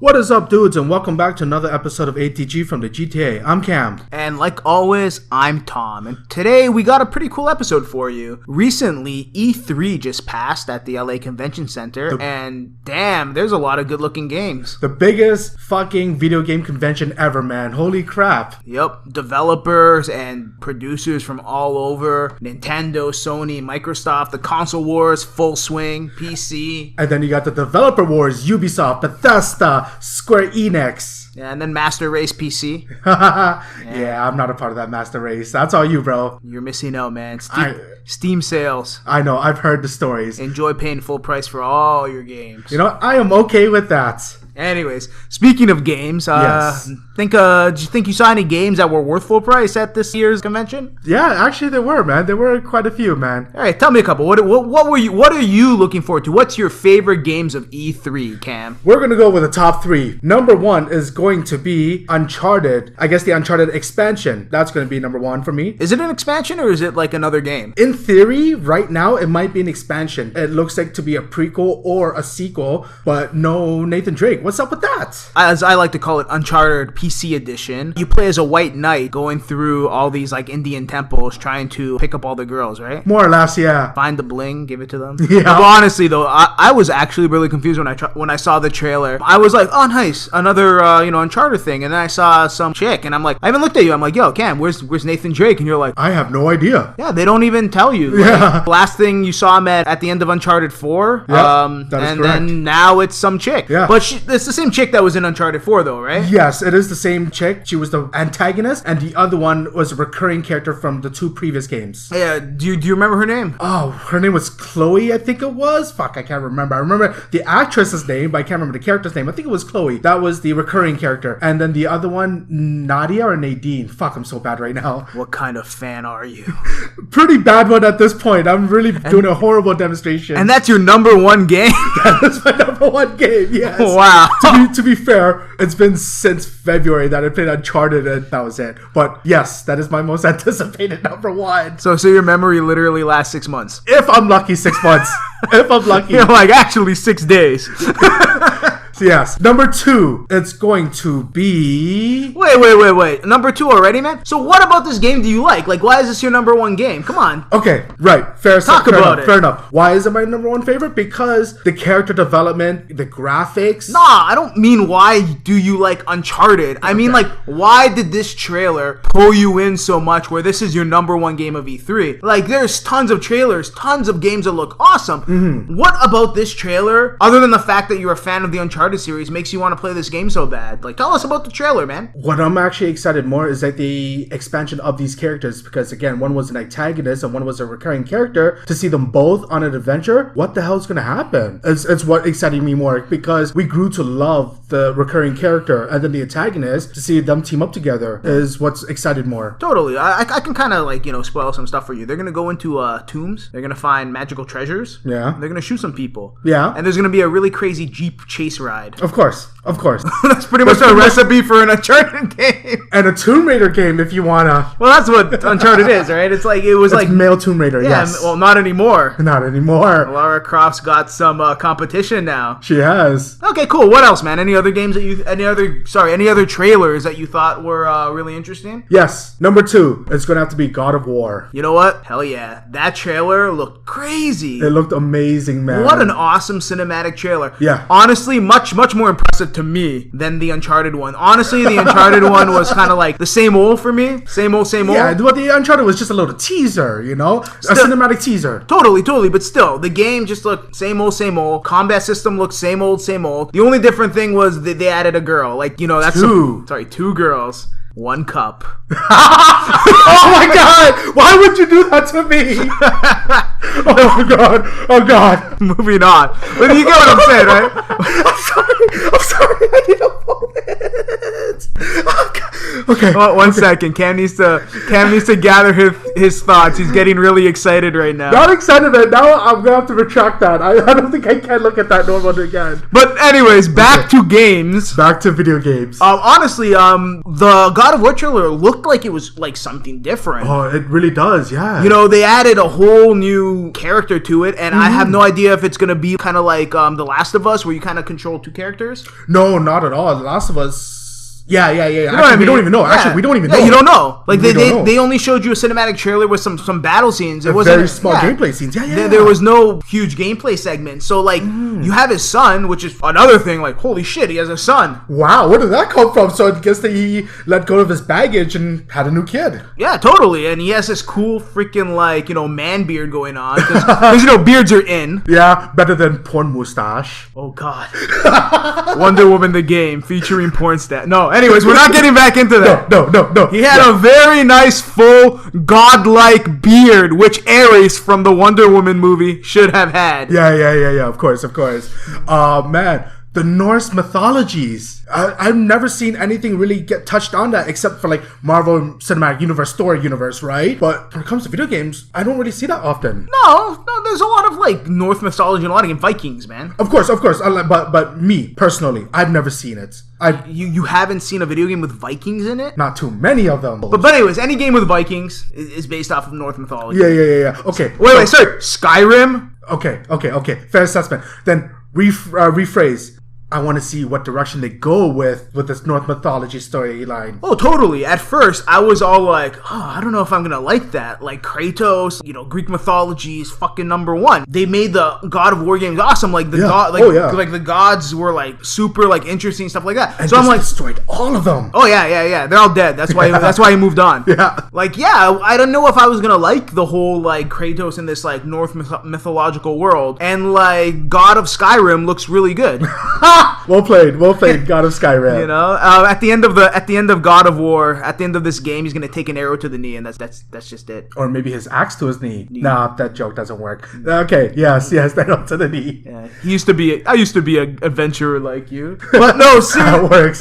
What is up, dudes, and welcome back to another episode of ATG from the GTA. I'm Cam. And like always, I'm Tom. And today we got a pretty cool episode for you. Recently, E3 just passed at the LA Convention Center, and damn, there's a lot of good-looking games. The biggest fucking video game convention ever, man. Holy crap. Yep, developers and producers from all over. Nintendo, Sony, Microsoft, the console wars, full swing, PC. And then you got the developer wars, Ubisoft, Bethesda, Square Enix. Yeah, and then Master Race PC. Yeah, I'm not a part of that Master Race. That's all you, bro. You're missing out, man. Steam sales. I know, I've heard the stories. Enjoy paying full price for all your games. You know, I am okay with that. Anyways, speaking of games, yes. Did you think you saw any games that were worth full price at this year's convention? Yeah, actually there were, man. There were quite a few, man. All right, tell me a couple. What are you looking forward to? What's your favorite games of E3, Cam? We're going to go with the top three. Number one is going to be Uncharted. I guess the Uncharted expansion. That's going to be number one for me. Is it an expansion or is it like another game? In theory, right now, it might be an expansion. It looks like to be a prequel or a sequel, but no Nathan Drake. What's up with that? As I like to call it, Uncharted PC edition. You play as a white knight going through all these like Indian temples trying to pick up all the girls, right? More or less, yeah. Find the bling, give it to them. Yeah. But honestly, though, I was actually really confused when I saw the trailer. I was like, oh, nice, another Uncharted thing. And then I saw some chick, and I'm like, I even looked at you. I'm like, yo, Cam, where's Nathan Drake? And you're like, I have no idea. Yeah, they don't even tell you. Yeah. The last thing you saw him at the end of Uncharted 4. Yeah, that is correct. Then now it's some chick. Yeah. But it's the same chick that was in Uncharted 4, though, right? Yes, it is the same chick. She was the antagonist, and the other one was a recurring character from the two previous games. Yeah, do you remember her name? Oh, her name was Chloe, I think it was. Fuck, I can't remember. I remember the actress's name, but I can't remember the character's name. I think it was Chloe. That was the recurring character. And then the other one, Nadia or Nadine. Fuck, I'm so bad right now. What kind of fan are you? Pretty bad one at this point. I'm really doing a horrible demonstration. And that's your number one game? That is my number one game, yes. Wow. To be fair, it's been since February that I played Uncharted, and that was it. But yes, that is my most anticipated number one. So your memory literally lasts 6 months? If I'm lucky, 6 months. If I'm lucky. You're like, actually 6 days. Yes. Number two, it's going to be... Wait. Number two already, man? So what about this game do you like? Like, why is this your number one game? Come on. Okay, right. Fair enough. Why is it my number one favorite? Because the character development, the graphics... Nah, I don't mean why do you like Uncharted. I mean, like, why did this trailer pull you in so much where this is your number one game of E3? Like, there's tons of trailers, tons of games that look awesome. Mm-hmm. What about this trailer, other than the fact that you're a fan of the Uncharted series, makes you want to play this game so bad? Like, tell us about the trailer, man. What I'm actually excited more is like the expansion of these characters, because again, one was an antagonist and one was a recurring character. To see them both on an adventure, what the hell's gonna happen? It's what excited me more, because we grew to love the recurring character, and then the antagonist, to see them team up together is what's excited more. Totally. I can kind of like, spoil some stuff for you. They're gonna go into tombs. They're gonna find magical treasures. Yeah. They're gonna shoot some people. Yeah. And there's gonna be a really crazy Jeep chase ride. Of course. That's pretty much a recipe for an Uncharted game. And a Tomb Raider game, if you wanna. Well, that's what Uncharted is, right? It's like male Tomb Raider. Yeah, yes. Well, not anymore. Not anymore. Lara Croft's got some competition now. She has. Okay, cool. What else, man? Any other trailers that you thought were really interesting? Yes. Number two, it's gonna have to be God of War. You know what? Hell yeah. That trailer looked crazy. It looked amazing, man. What an awesome cinematic trailer. Yeah. Honestly, much more impressive to me than the Uncharted one. Honestly, the Uncharted one was kind of like the same old for me. Same old. Yeah, but the Uncharted was just a little teaser, a cinematic teaser. Totally, but still, the game just looked same old. Combat system looked same old. The only different thing was they added a girl. Like, that's two girls. One cup. Oh my god! Why would you do that to me? Oh god. Moving on. But you get what I'm saying, right? I'm sorry. I need a moment. Okay. One second. Cam needs to gather his thoughts. He's getting really excited right now. Not excited, man. Now I'm gonna have to retract that. I don't think I can look at that normal again. But anyways, back to games. Back to video games. Honestly, the God of War trailer looked like it was like something different. Oh, it really does, yeah. You know, they added a whole new character to it, and I have no idea if it's gonna be kind of like The Last of Us, where you kind of control two characters. No, not at all. The Last of Us. Yeah. You know Actually, we don't even know. Actually, we don't even know. Yeah, you don't know. Like they only showed you a cinematic trailer with some battle scenes. It wasn't very small gameplay scenes. Yeah. There was no huge gameplay segment. So like you have his son, which is another thing. Like holy shit, he has a son. Wow, where did that come from? So I guess that he let go of his baggage and had a new kid. Yeah, totally. And he has this cool freaking like man beard going on because beards are in. Yeah, better than porn mustache. Oh god. Wonder Woman the game featuring porn stat. No. Anyways, we're not getting back into that. No. He had a very nice, full, godlike beard, which Ares from the Wonder Woman movie should have had. Yeah. Of course. Man, the Norse mythologies. I've never seen anything really get touched on that except for like Marvel Cinematic Universe, story universe, right? But when it comes to video games, I don't really see that often. No, there's a lot of like Norse mythology and a lot of Vikings, man. Of course. But me personally, I've never seen it. You haven't seen a video game with Vikings in it? Not too many of them. But anyways, any game with Vikings is based off of Norse mythology. Yeah. Okay. Wait, sorry. Skyrim? Okay. Fair assessment. Then rephrase. I want to see what direction they go with this Norse mythology storyline. Oh, totally. At first, I was all like, I don't know if I'm going to like that. Like, Kratos, Greek mythology is fucking number one. They made the God of War games awesome. Like, the the gods were, like, super, like, interesting, stuff like that. And so I'm like, destroyed all of them. Oh, yeah. They're all dead. That's why he moved on. Yeah. Like, yeah, I don't know if I was going to like the whole, like, Kratos in this, like, Norse mythological world. And, like, God of Skyrim looks really good. Well played, God of Skyrim. At the end of God of War, at the end of this game, he's gonna take an arrow to the knee, and that's just it. Or maybe his axe to his knee. Nah, that joke doesn't work. Okay, yes, that arrow to the knee. Yeah, I used to be an adventurer like you, but no, see, that works.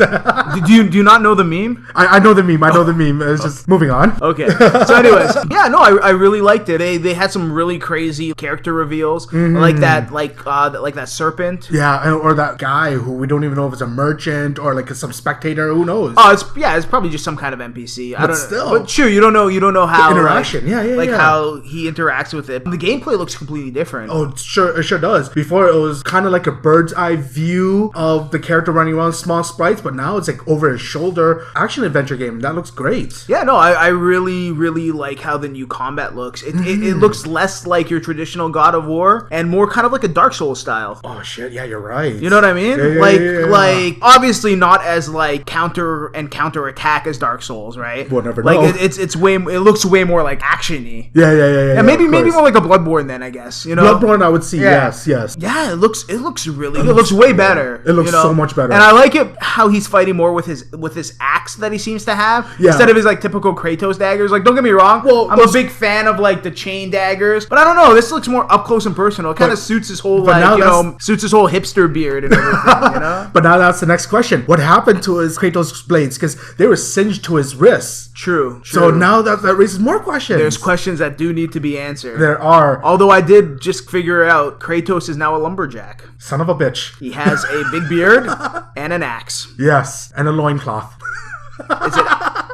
do you not know the meme? I know the meme. It's just moving on. Okay. So, anyways, yeah, no, I really liked it. They had some really crazy character reveals, like that serpent. Yeah, or that guy who we don't even know if it's a merchant or like some spectator. Who knows? Oh, it's probably just some kind of NPC. But sure, you don't know how the interaction. How he interacts with it. The gameplay looks completely different. Oh, it sure does. Before it was kind of like a bird's eye view of the character running around small sprites, but now it's like over his shoulder action adventure game. That looks great. Yeah, no, I really like how the new combat looks. It looks less like your traditional God of War and more kind of like a Dark Souls style. Oh shit, yeah, you're right. You know what I mean? Like obviously not as like counter attack as Dark Souls, right? We'll never know. Like it looks way more like action-y. Yeah. Maybe more like a Bloodborne then, I guess. Bloodborne, I would see. Yeah. Yes. Yeah, it looks really good. It looks way better. It looks so much better. And I like it how he's fighting more with his axe that he seems to have instead of his like typical Kratos daggers. Like, don't get me wrong. Well, I'm a big fan of like the chain daggers, but I don't know. This looks more up close and personal. It kind of suits his whole suits his whole hipster beard and everything. But now that's the next question. What happened to his Kratos blades? Because they were singed to his wrists. True. So now that raises more questions. There's questions that do need to be answered. There are. Although I did just figure out Kratos is now a lumberjack. Son of a bitch. He has a big beard and an axe. Yes, and a loincloth.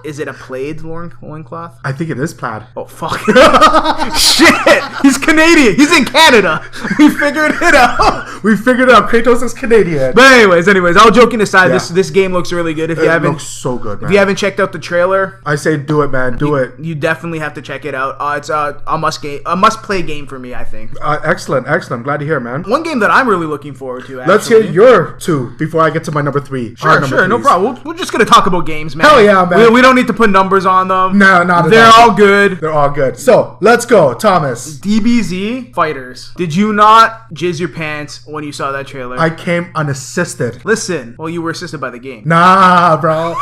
Is it a plaid loincloth? I think it is plaid. Oh, fuck. Shit! He's Canadian. He's in Canada. We figured it out. Kratos is Canadian. But anyways, all joking aside, this game looks really good. It looks so good, man. If you haven't checked out the trailer, I say do it, man. Do it. You definitely have to check it out. It's a must-play game for me, I think. Excellent. Glad to hear, man. One game that I'm really looking forward to, actually. Let's hear your two before I get to my number 3. Sure, no problem. We're just going to talk about games, man. Hell yeah, man. We don't need to put numbers on them. No, not at all. They're all good. They're all good. So, let's go, Thomas. DBZ FighterZ. Did you not jizz your pants when you saw that trailer? I came unassisted. Listen, well, you were assisted by the game. Nah, bro.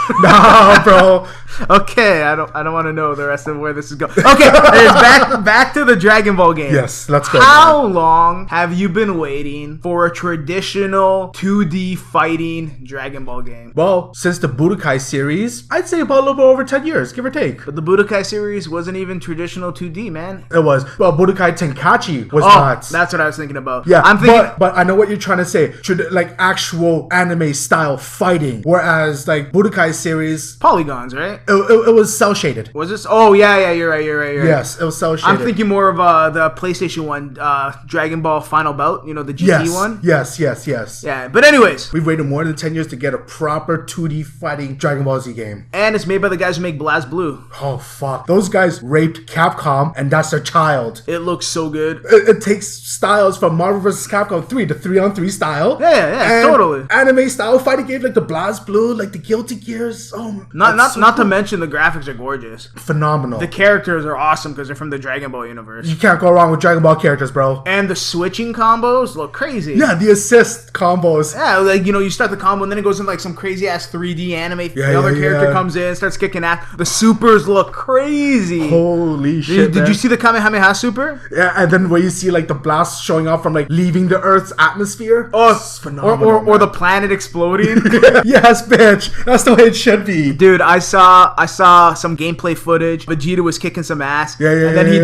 Okay, I don't want to know the rest of where this is going. Okay, back to the Dragon Ball game. Yes, let's go. How long have you been waiting for a traditional 2D fighting Dragon Ball game? Well, since the Budokai series, I'd say about a little go over 10 years, give or take. But the Budokai series wasn't even traditional 2D, man. It was. Well, Budokai Tenkaichi was not. That's what I was thinking about. Yeah, I'm thinking, but I know what you're trying to say. Should like actual anime style fighting, whereas like Budokai series, polygons, right? it was cel shaded. Was this? Oh yeah, you're right. Yes, it was cel shaded. I'm thinking more of the PlayStation one, Dragon Ball Final Bout. You know, the GT one. Yes. Yeah, but anyways, we've waited more than 10 years to get a proper 2D fighting Dragon Ball Z game, and it's made by the guys who make Blast Blue. Oh fuck, those guys raped Capcom, and that's their child. It looks so good. It takes styles from Marvel vs. Capcom 3, the 3-on-3 style. Yeah, totally. Anime style fighting games like the Blast Blue, like the Guilty Gears. Oh, not to mention the graphics are gorgeous. Phenomenal. The characters are awesome because they're from the Dragon Ball universe. You can't go wrong with Dragon Ball characters, bro. And the switching combos look crazy. Yeah, the assist combos. Yeah, like, you know, you start the combo and then it goes in like some crazy ass 3D anime. The other character comes in, starts kicking ass. The supers look crazy. Holy shit, Did you see the Kamehameha super? Yeah, and then where you see like the blast showing off from like leaving the Earth's atmosphere. Oh, it's phenomenal. Or the planet exploding. Yes, bitch. That's the way it should be. Dude, I saw some gameplay footage. Vegeta was kicking some ass. And then he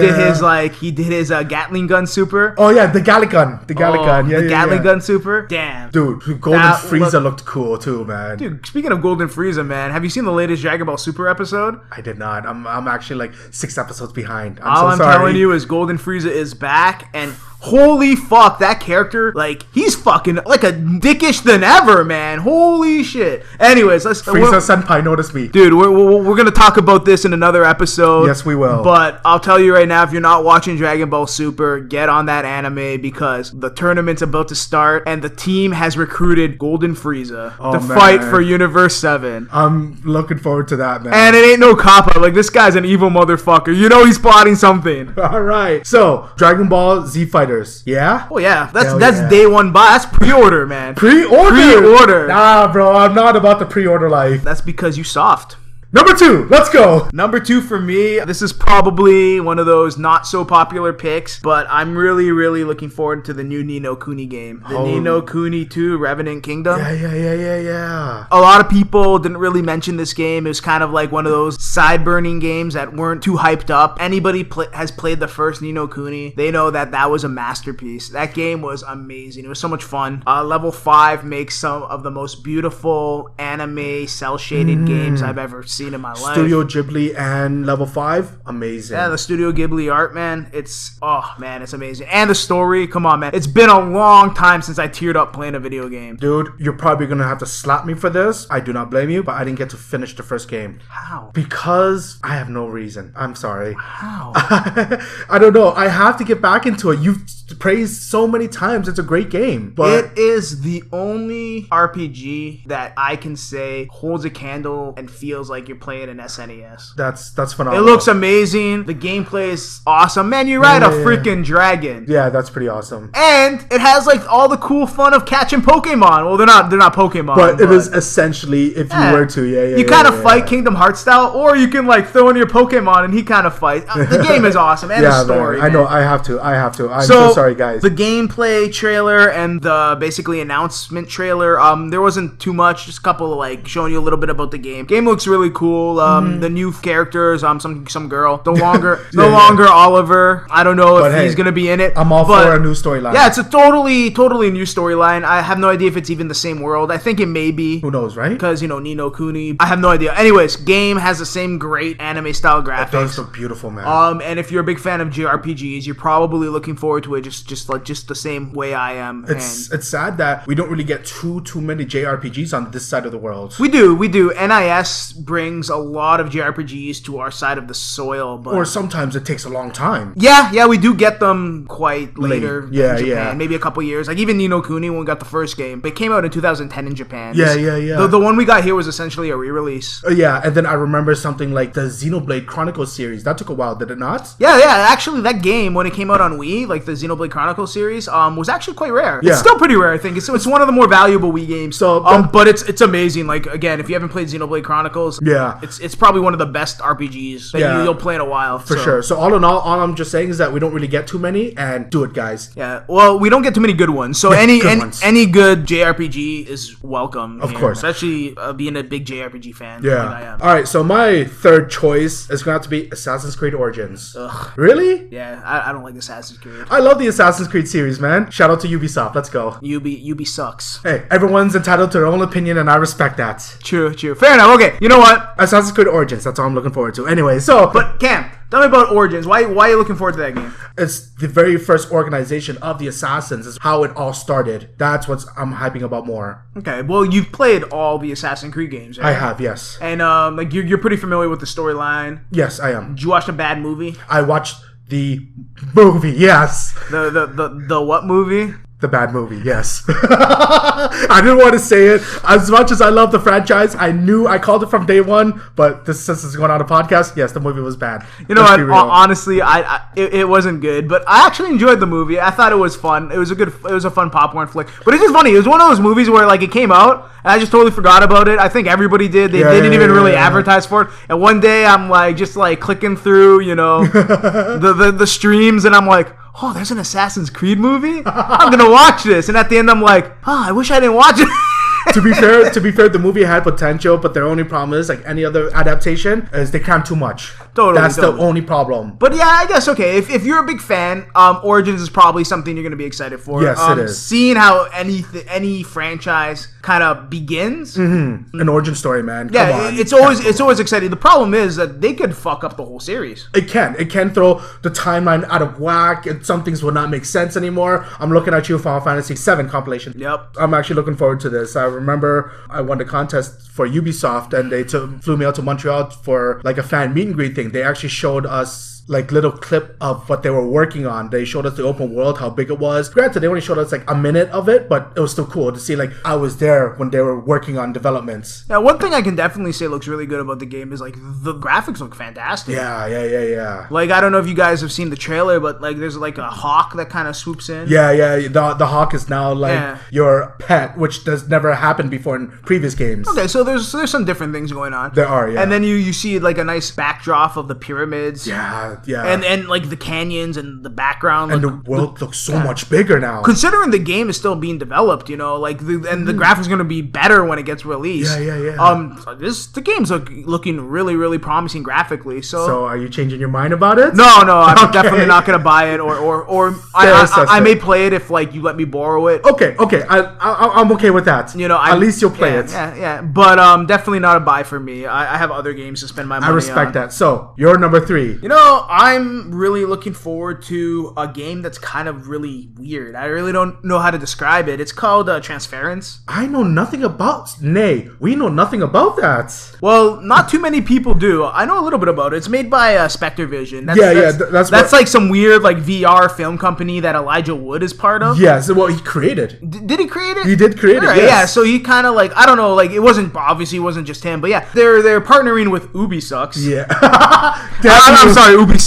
did his Gatling gun super. Oh yeah, the Gatling gun. The Gatling gun. Yeah, the Gatling gun super. Damn. Dude, Golden Frieza looked cool too, man. Dude, speaking of Golden Frieza, man, have you seen the latest Dragon Ball Super episode? I did not. I'm actually like 6 episodes behind. I'm telling you is Golden Frieza is back, and holy fuck, that character, like, he's fucking like a dickish than ever, man. Holy shit. Anyways, Frieza Senpai noticed me. Dude, we're gonna talk about this in another episode. Yes, we will. But I'll tell you right now, if you're not watching Dragon Ball Super, get on that anime because the tournament's about to start and the team has recruited Golden Frieza to fight for Universe 7. I'm looking forward to that, man. And it ain't no cop-out. Like, this guy's an evil motherfucker. You know he's plotting something. Alright. So, Dragon Ball Z Fighters. Yeah? Oh, yeah. That's day one buy. That's pre-order, man. Pre-order? Nah, bro. I'm not about the pre-order life. That's because you soft. Number 2, let's go. Number 2 for me, this is probably one of those not so popular picks, but I'm really, really looking forward to the new Ni no Kuni game. The Ni no Kuni 2 Revenant Kingdom. Yeah. A lot of people didn't really mention this game. It was kind of like one of those side-burning games that weren't too hyped up. Anybody has played the first Ni no Kuni, they know that was a masterpiece. That game was amazing. It was so much fun. Level 5 makes some of the most beautiful anime cel-shaded games I've ever seen in my life. Studio Ghibli and Level 5, amazing. Yeah, the Studio Ghibli art, man, it's amazing. And the story, come on, man. It's been a long time since I teared up playing a video game. Dude, you're probably gonna have to slap me for this. I do not blame you, but I didn't get to finish the first game. How? Because I have no reason. I'm sorry. How? I don't know. I have to get back into it. You've praised so many times. It's a great game. But it is the only RPG that I can say holds a candle and feels like you're playing an SNES. That's phenomenal. It looks amazing. The gameplay is awesome. Man, you ride a freaking dragon. Yeah, that's pretty awesome. And it has like all the cool fun of catching Pokemon. Well, they're not Pokemon. But it is essentially if you were to, you kind of fight Kingdom Hearts style, or you can like throw in your Pokemon and he kind of fights. The game is awesome. And the story. Man. I know, I have to. I'm so sorry, guys. The gameplay trailer and the basically announcement trailer, there wasn't too much, just a couple of like showing you a little bit about the game. Game looks really cool. The new characters, some girl, no longer Oliver. I don't know if he's gonna be in it. I'm all for a new storyline. Yeah, it's a totally new storyline. I have no idea if it's even the same world. I think it may be. Who knows, right? Because Ni no Kuni. I have no idea. Anyways, game has the same great anime style graphics. It does look beautiful, man. And if you're a big fan of JRPGs, you're probably looking forward to it just the same way I am. It's sad that we don't really get too many JRPGs on this side of the world. We do. NIS brings a lot of JRPGs to our side of the soil, but or sometimes it takes a long time. Yeah, we do get them quite later in Japan. Yeah. Maybe a couple years. Like even Ni no Kuni when we got the first game. It came out in 2010 in Japan. Yeah. The one we got here was essentially a re-release. Yeah, and then I remember something like the Xenoblade Chronicles series. That took a while, did it not? Yeah. Actually, that game, when it came out on Wii, like the Xenoblade Chronicles series, was actually quite rare. Yeah. It's still pretty rare, I think. It's one of the more valuable Wii games. So, but it's amazing. Like, again, if you haven't played Xenoblade Chronicles, Yeah. It's probably one of the best RPGs that you'll play in a while. For sure. So all in all I'm just saying is that we don't really get too many, and do it, guys. Yeah. Well, we don't get too many good ones. So any good JRPG is welcome. Of course. Especially being a big JRPG fan. Yeah. Like I am. All right. So my third choice is going to have to be Assassin's Creed Origins. Ugh. Really? Yeah. I don't like Assassin's Creed. I love the Assassin's Creed series, man. Shout out to Ubisoft. Let's go. Ubi sucks. Hey, everyone's entitled to their own opinion, and I respect that. True. Fair enough. Okay. You know what? Assassin's Creed Origins. That's all I'm looking forward to. Anyway, so But Cam, tell me about Origins. Why are you looking forward to that game? it's the very first organization of the Assassins. Is how it all started. That's what I'm hyping about more. Okay. Well, you've played all the Assassin's Creed games, right? I have, yes. And like you're pretty familiar with the storyline. Yes, I am. Did you watch the bad movie? I watched the movie, yes. The what movie? The bad movie, yes. I didn't want to say it. As much as I love the franchise, I called it from day one, but since it's going on a podcast, yes, the movie was bad. You know what? Honestly, it wasn't good, but I actually enjoyed the movie. I thought it was fun. It was a fun popcorn flick. But it's just funny. It was one of those movies where like it came out and I just totally forgot about it. I think everybody did. They didn't even really advertise for it. And one day I'm like just like clicking through, the streams, and I'm like, oh, there's an Assassin's Creed movie? I'm gonna watch this. And at the end I'm like, oh, I wish I didn't watch it. to be fair, the movie had potential, but their only problem is, like any other adaptation, is they cram too much. That's the only problem. But yeah, I guess, okay, if you're a big fan, Origins is probably something you're going to be excited for. Yes, it is. Seeing how any franchise kind of begins. Mm-hmm. An origin story, man. Yeah, Come on. it's always exciting. The problem is that they could fuck up the whole series. It can throw the timeline out of whack, and some things will not make sense anymore. I'm looking at you, Final Fantasy VII compilation. Yep. I'm actually looking forward to this. I remember I won the contest for Ubisoft, and they flew me out to Montreal for like a fan meet and greet thing. They actually showed us like little clip of what they were working on. They showed us the open world, how big it was. Granted, they only showed us like a minute of it, but it was still cool to see like I was there when they were working on developments. Yeah, one thing I can definitely say looks really good about the game is like the graphics look fantastic. Yeah. Like I don't know if you guys have seen the trailer, but like there's like a hawk that kind of swoops in. Yeah. The hawk is now like your pet, which does never happen before in previous games. Okay, so there's some different things going on. There are, yeah. And then you see like a nice backdrop of the pyramids. Yeah. And like the canyons and the background. And the world looks so much bigger now. Considering the game is still being developed, like the graphics are going to be better when it gets released. Yeah. The game's looking really, really promising graphically. So are you changing your mind about it? No, I'm definitely not going to buy it, or I may play it if like you let me borrow it. Okay, I'm okay with that. At least you'll play it. Yeah. But definitely not a buy for me. I have other games to spend my money on. I respect that. So you're number 3. I'm really looking forward to a game that's kind of really weird. I really don't know how to describe it. It's called Transparence. I know nothing about. We know nothing about that. Well, not too many people do. I know a little bit about it. It's made by Spectre Vision. That's like some weird like VR film company that Elijah Wood is part of. Yes, well, he created. Did he create it? He did create it. Yes. Yeah, so he kind of like, I don't know, like it wasn't just him, but yeah, they're partnering with Ubisoft. Yeah. I'm sorry, Ubisoft.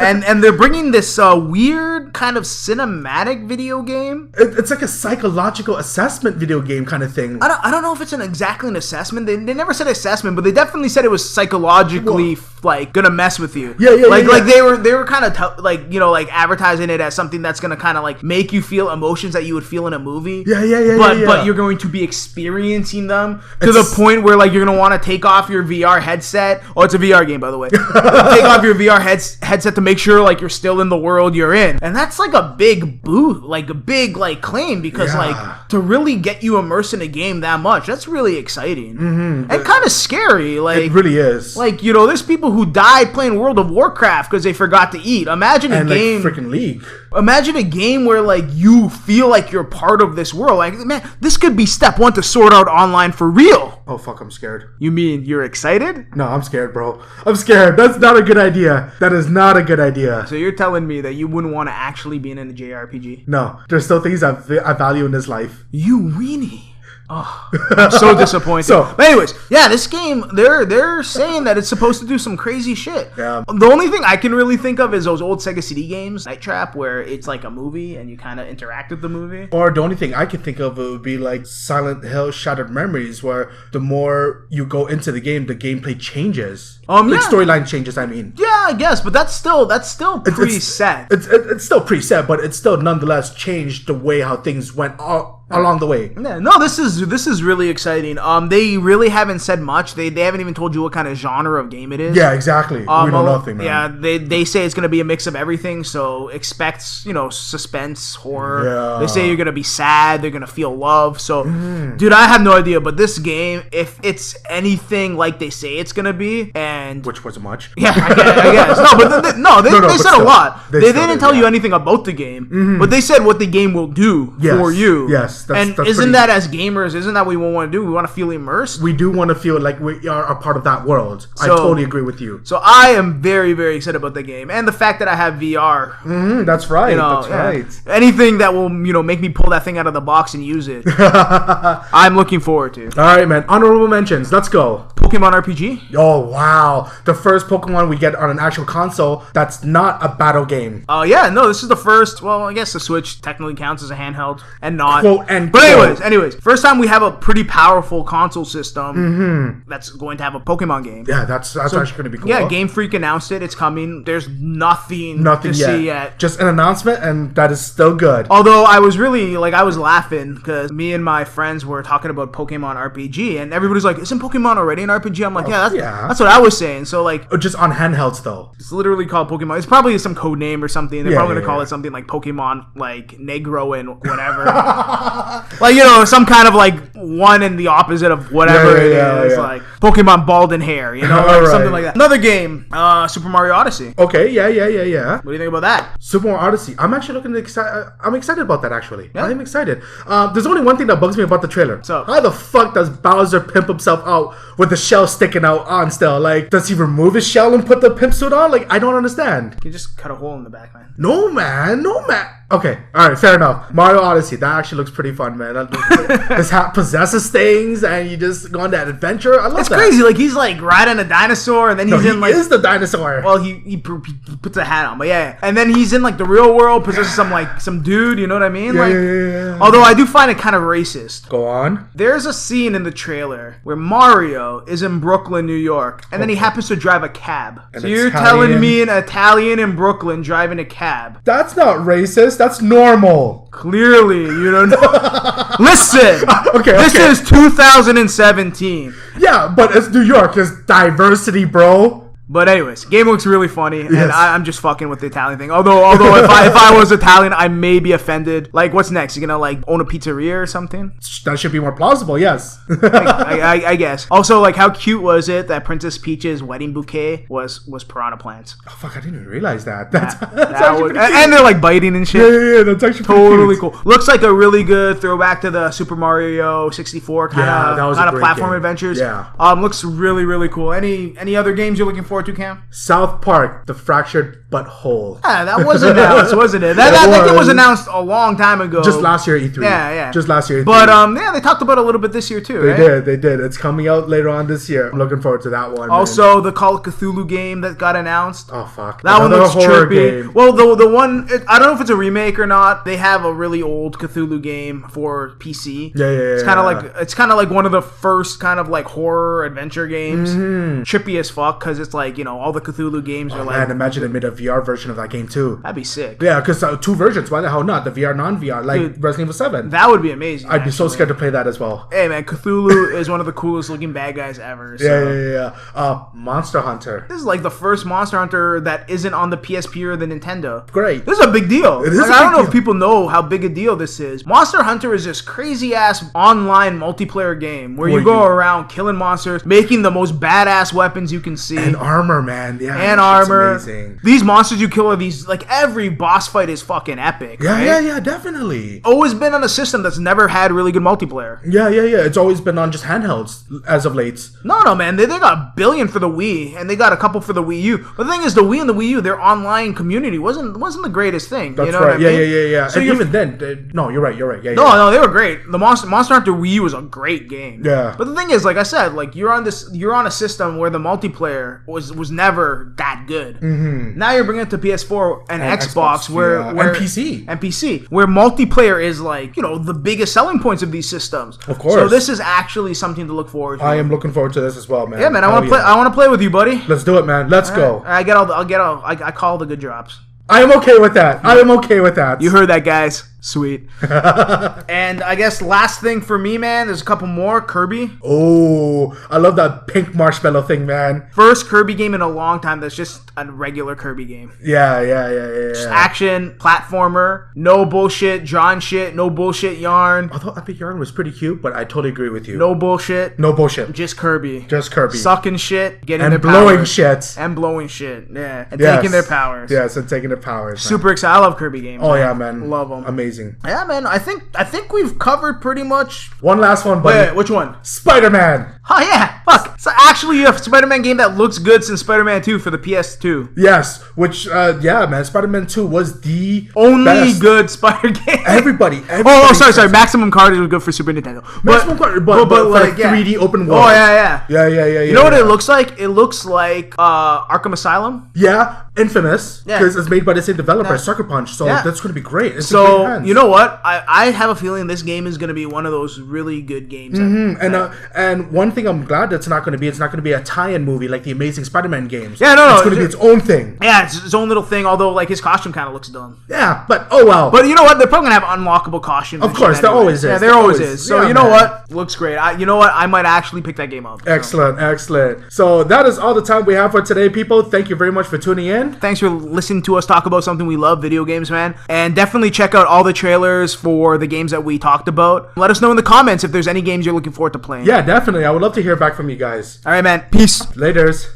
And they're bringing this weird kind of cinematic video game. It's like a psychological assessment video game kind of thing. I don't know if it's exactly an assessment. They never said assessment, but they definitely said it was psychologically like gonna mess with you. Yeah. Like they were kind of like advertising it as something that's gonna kind of like make you feel emotions that you would feel in a movie. Yeah. But you're going to be experiencing them to the point where like you're gonna want to take off your VR headset. Oh, it's a VR game, by the way. Take off your VR headset to make sure like you're still in the world you're in, and that's like a big like a big like claim, because like to really get you immersed in a game that much, that's really exciting and kind of scary. Like it really is. Like there's people who died playing World of Warcraft because they forgot to eat. Imagine a game, like freaking League. Imagine a game where like you feel like you're part of this world. Like, man, this could be step 1 to Sword Art Online for real. Oh fuck, I'm scared. You mean you're excited? No, I'm scared, bro. I'm scared. That's not a good idea. That is not a good idea. So you're telling me that you wouldn't want to actually be in a JRPG? No, there's still things I value in this life. You weenie. I'm so disappointed. But anyways, yeah, this game, they're saying that it's supposed to do some crazy shit. Yeah. The only thing I can really think of is those old Sega CD games, Night Trap, where it's like a movie and you kind of interact with the movie. Or the only thing I could think of would be like Silent Hill Shattered Memories, where the more you go into the gameplay changes. Like storyline changes, I mean. Yeah, I guess, but that's still preset. It's still preset, but it's still nonetheless changed the way how things went along the way. Yeah, no, this is really exciting. They really haven't said much. They haven't even told you what kind of genre of game it is. Yeah, exactly. We know nothing, man. Yeah, they say it's gonna be a mix of everything. So expect suspense, horror. Yeah. They say you're gonna be sad. They're gonna feel love. So, dude, I have no idea. But this game, if it's anything like they say it's gonna be, and which wasn't much. Yeah, I guess. No, they said a lot. They didn't tell you anything about the game, but they said what the game will do for you. Yes. That's isn't that as gamers, isn't that what we want to do? We want to feel immersed. We do want to feel like we are a part of that world. I totally agree with you. So I am very, very excited about the game. And the fact that I have VR. That's right. That's right. Anything that will, make me pull that thing out of the box and use it. I'm looking forward to. All right, man. Honorable mentions. Let's go. Pokemon RPG. Oh, wow. The first Pokemon we get on an actual console that's not a battle game. This is the first. Well, I guess the Switch technically counts as a handheld and not. But anyways, first time we have a pretty powerful console system that's going to have a Pokemon game. Yeah, that's actually going to be cool. Yeah, Game Freak announced it. It's coming. There's nothing to see yet. Just an announcement, and that is still good. Although I was really, I was laughing because me and my friends were talking about Pokemon RPG, and everybody's like, isn't Pokemon already an RPG? I'm like, that's what I was saying. So, just on handhelds, though. It's literally called Pokemon. It's probably some code name or something. They're probably going to call it something like Pokemon, Negro and whatever. Some kind of one and the opposite of whatever it is. Like Pokemon Bald and Hair, something like that. Another game, Super Mario Odyssey. Okay, yeah. What do you think about that? Super Mario Odyssey. I'm actually I'm excited about that, actually. Yeah. I'm excited. There's only one thing that bugs me about the trailer. So how the fuck does Bowser pimp himself out with the shell sticking out on still? Does he remove his shell and put the pimp suit on? I don't understand. You just cut a hole in the back, man. No, man. Okay, alright, fair enough. Mario Odyssey, that actually looks pretty fun, man. His hat possesses things, and you just go on that adventure. I love it's that. It's crazy. He's riding a dinosaur, and then he's in he is the dinosaur. Well, he puts a hat on, but yeah. And then he's in the real world, possesses some dude. You know what I mean? Yeah. Although I do find it kind of racist. Go on. There's a scene in the trailer where Mario is in Brooklyn, New York, and then he happens to drive a cab. So you're telling me an Italian in Brooklyn driving a cab? That's not racist. That's normal. Clearly, you don't know. Listen. This is 2017. Yeah, but it's New York. There's diversity, bro. But anyways, game looks really funny, and I'm just fucking with the Italian thing. Although if I was Italian, I may be offended. What's next? You're gonna own a pizzeria or something? That should be more plausible, yes. I guess. Also, how cute was it that Princess Peach's wedding bouquet was piranha plants? Oh fuck, I didn't even realize that. That's and they're biting and shit. Yeah, that's actually totally cool. Looks like a really good throwback to the Super Mario 64 kind of platform adventures. Yeah. Looks really, really cool. Any other games you're looking forward to, Cam? South Park, The Fractured Butthole. Yeah, that was announced, wasn't it? That was announced a long time ago. Just last year E3. Yeah. Just last year E3. But they talked about it a little bit this year too. They did. It's coming out later on this year. I'm looking forward to that one. Also, the Call of Cthulhu game that got announced. Oh fuck. That one looks trippy. Game. Well, the one I don't know if it's a remake or not. They have a really old Cthulhu game for PC. Yeah. It's kind of like one of the first kind of horror adventure games. Trippy as fuck because it's all the Cthulhu games are Man, imagine they made a VR version of that game too. That'd be sick. Yeah, because 2 versions. Why the hell not? The VR, non-VR, Dude, Resident Evil 7. That would be amazing. I'd be so scared to play that as well. Hey man, Cthulhu is one of the coolest looking bad guys ever. So. Yeah. Monster Hunter. This is the first Monster Hunter that isn't on the PSP or the Nintendo. Great. This is a big deal. It is. I don't know if people know how big a deal this is. Monster Hunter is this crazy ass online multiplayer game where you go around killing monsters, making the most badass weapons you can see. And armor, man. Yeah, and that shit's armor. amazing. These monsters you kill are these, like, every boss fight is fucking epic. Yeah, right? yeah, definitely. Always been on a system that's never had really good multiplayer. Yeah. It's always been on just handhelds as of late. No, man. They got $1 billion for the Wii, and they got a couple for the Wii U. But the thing is, the Wii and the Wii U, their online community wasn't the greatest thing. That's you know right. what I mean? Yeah. So And even then, no, you're right. Yeah. No, they were great. The Monster Hunter Wii U was a great game. Yeah. But the thing is, like I said, like you're on a system where the multiplayer was never that good. Mm-hmm. Now you're bringing it to PS4 and Xbox, where and PC, where multiplayer is like the biggest selling points of these systems. Of course. So this is actually something to look forward to. I am looking forward to this as well, man. Yeah, man. I want to play. I want to play with you, buddy. Let's do it, man. Let's go. I call the good drops. I am okay with that. You heard that, guys. Sweet. And I guess last thing for me, man, there's a couple more. Kirby. Oh, I love that pink marshmallow thing, man. First Kirby game in a long time that's just a regular Kirby game. Yeah. Just action, platformer, no bullshit, John shit, no bullshit yarn. Although Epic Yarn was pretty cute, but I totally agree with you. No bullshit. Just Kirby. Sucking shit, getting and their blowing powers. shit. And blowing shit. Yeah. And taking their powers. Yes, and taking their powers. Man. Super excited. I love Kirby games. Oh, yeah, man. Love them. Amazing. Yeah, man. I think we've covered pretty much. One last one, buddy. Wait, which one? Spider-Man. Oh, yeah. Fuck. So actually a Spider-Man game that looks good since Spider-Man 2 for the PS2. Yes. Which, man. Spider-Man 2 was the only best. Good Spider game. Everybody sorry. Maximum Carnage was good for Super Nintendo. Maximum Carnage, but like 3D open world. Oh, yeah. Yeah. You know what it looks like? It looks like Arkham Asylum. Yeah. Infamous. Yeah. Because it's made by the same developer, Sucker Punch. So that's going to be great. It's so, you know what? I have a feeling this game is going to be one of those really good games. Mm-hmm. And one thing I'm glad that's not going to be, it's not going to be a tie-in movie like the Amazing Spider-Man games. Yeah, no. It's going to be its own thing. Yeah, it's its own little thing, although like his costume kind of looks dumb. Yeah, but oh well. But you know what? They're probably going to have unlockable costumes. Of course, there always is. Yeah, there always is. So you know what? Looks great. You know what? I might actually pick that game up. Excellent. So that is all the time we have for today, people. Thank you very much for tuning in. Thanks for listening to us talk about something we love, video games, man. And definitely check out all the trailers for the games that we talked about. Let us know in the comments if there's any games you're looking forward to playing. Yeah, definitely. I would love to hear back from you guys. All right, man. Peace. Laters.